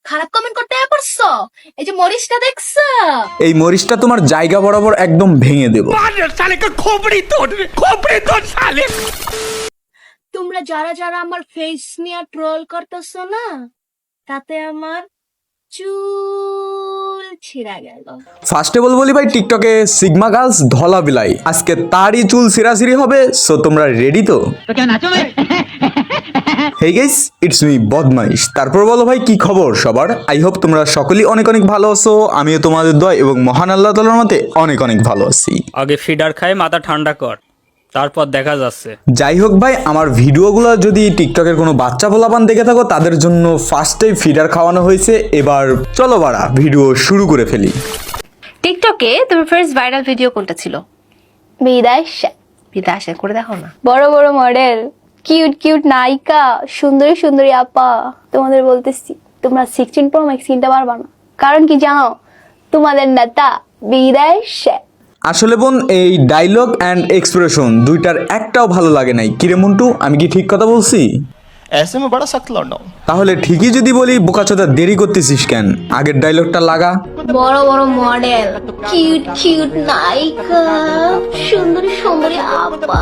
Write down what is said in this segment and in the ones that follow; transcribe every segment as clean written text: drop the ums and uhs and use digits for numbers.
খারাপ কমেন্ট করতে পারছো? এই যে মরিচটা দেখছো, এই মরিচটা তোমার জায়গা বরাবর একদম ভেঙে দেব। তোমরা যারা যারা আমার ফেস নিয়ে ট্রোল করতেছো না, তাতে আমার চুল ছিঁড়া গেল। ফার্স্টে বলি ভাই, টিকটকে সিগমা গার্লস ধলা বিলাই, আজকে তারই চুল সিরাসিরি হবে। সো তোমরা রেডি তো? হেই গাইস, ইটস মি বদমাইশ। তারপর বলো ভাই, কি খবর সবার? আই হোপ তোমরা সকলেই অনেক অনেক ভালো আছো। আমিও তোমাদের দোয়া এবং মহান আল্লাহ তাআলার মতে অনেক অনেক ভালো আছি। আগে ফিডার খায় মাথা ঠান্ডা কর, তারপর দেখা যাচ্ছে। যাই হোক ভাই, আমার ভিডিওগুলো যদি টিকটকের কোনো বাচ্চা পোলাপান দেখে থাকো, তাদের জন্য ফার্স্টেই ফিডার খাওয়ানো হয়েছে। এবার চলো বাড়া, ভিডিও শুরু করে ফেলি। টিকটকে তোমার ফার্স্ট ভাইরাল ভিডিও কোনটা ছিল? বিদায় করে দেখো না। বড় বড় মডেল, কিউট কিউট নায়িকা, সুন্দরী সুন্দরী আপা, তোমাদের বলতেছি তোমরা 16 Pro Max কিনতে পারবা না। কারণ কি জানো? তোমাদের নেতা বিদেশ। আসলে বোন, এই ডায়লগ অ্যান্ড এক্সপ্রেশন দুইটার একটাও ভালো লাগে নাই। কিরে মন্টু, আমি কি ঠিক কথা বলছি? ऐसे में बड़ा सख्त लौंडा हूं। তাহলে ঠিকই যদি বলি, বোকাচোদা দেরি করতেছিস কেন? আগের ডায়লগটা লাগা। বড় বড় মডেল, কিউট কিউট নায়িকা, সুন্দরী সুন্দরী আপা,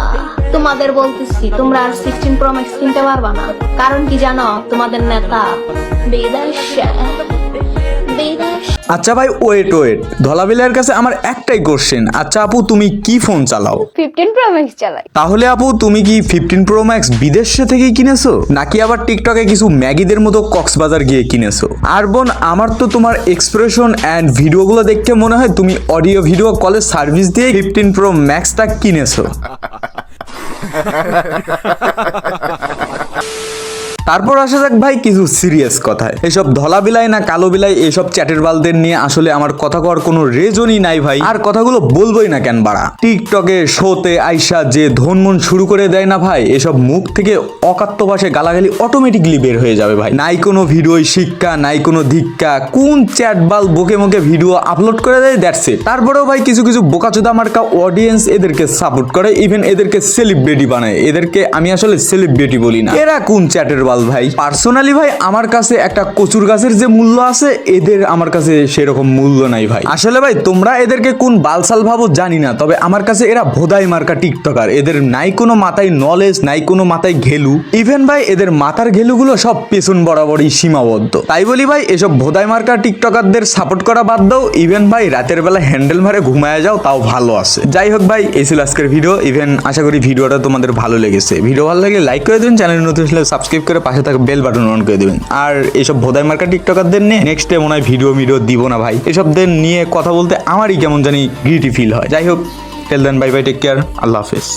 তোমাদের বলতেছি তোমরা আর 16 Pro Max কিনতে পারবা না। কারণ কি জানো? তোমাদের নেতা বিদেশ। আচ্ছা ভাই, ওয়েট, ধলাবিলাইয়ের কাছে আমার একটাই কোশ্চেন। আচ্ছা আপু, তুমি কি ফোন চালাও? 15 Pro Max চালাই। তাহলে আপু, তুমি কি 15 Pro Max বিদেশে থেকেই কিনেছো, নাকি আবার টিকটকে কিছু ম্যাগিদের মতো কক্সবাজার গিয়ে কিনেছো? আর বোন, আমার তো তোমার এক্সপ্রেশন অ্যান্ড ভিডিওগুলো দেখতে মনে হয় তুমি অডিও ভিডিও কলের সার্ভিস দিয়ে 15 Pro Maxটা কিনেছো। তারপর আসা যাক ভাই কিছু সিরিয়াস কথায়। এসব ধলা বিলাই না কালো বিলাই, এসব চ্যাটের বালদের নিয়ে আসলে আমার কথা কওয়ার কোনো রেজনই নাই ভাই। আর কথাগুলো বলবোই না কেন বাড়া। টিকটকে শোতে আইসা যে ধনমন শুরু করে দেয় না ভাই, এসব মুখ থেকে অকাত্য ভাষায় গালাগালি অটোমেটিকলি বের হয়ে যাবে ভাই। নাই কোনো ভিডিও শিক্ষা, নাই কোনো ধিক্কা, কোন চ্যাট বাল বকে মুখে ভিডিও আপলোড করে দেয়, দ্যাটস ইট। তারপরেও ভাই কিছু কিছু বোকাচোদা মার্কা অডিয়েন্স এদেরকে সাপোর্ট করে, ইভেন এদেরকে সেলিব্রিটি বানায়। এদেরকে আমি আসলে সেলিব্রিটি বলি না। এরা কোন চ্যাটের বাল ভাই? পার্সোনালি ভাই, আমার কাছে একটা কচুর গাছের যে মূল্য আছে, এদের আমার কাছে সেরকম মূল্য নাই ভাই। আসলে ভাই, তোমরা এদেরকে কোন বালসাল ভাবো জানি না, তবে আমার কাছে এরা ভোদাই মার্কা টিকটকার। এদের নাই কোনো মাথায় নলেজ, নাই কোনো মাথায় ঘেলু। ইভেন ভাই, এদের মাথার ঘেলুগুলো সব পেছন বরাবরই সীমাবদ্ধ। তাই বলি ভাই, এসব ভোদাই মার্কা টিকটকারদের সাপোর্ট করা বাদ দাও। ইভেন ভাই, রাতের বেলা হ্যান্ডেল মারে ঘুমায় যাও, তাও ভালো আছে। যাই হোক ভাই, এই ছিল আজকের ভিডিও। ইভেন আশা করি ভিডিওটা তোমাদের ভালো লেগেছে। ভিডিও ভালো লাগলে লাইক করে দেবেন, চ্যানেল নতুন হলে সাবস্ক্রাইব করে পাশে থাকা বেল বাটন অন করে দিবেন। আর এসব ভোদাই মার্কা টিকটকারদের নিয়ে নেক্সট ডে মনে হয় ভিডিও দিব না ভাই। এসবদের নিয়ে কথা বলতে আমারই কেমন জানি গিল্টি ফিল হয়। যাই হোক, টেল দেন, বাই বাই, টেক কেয়ার, আল্লাহ হাফেজ।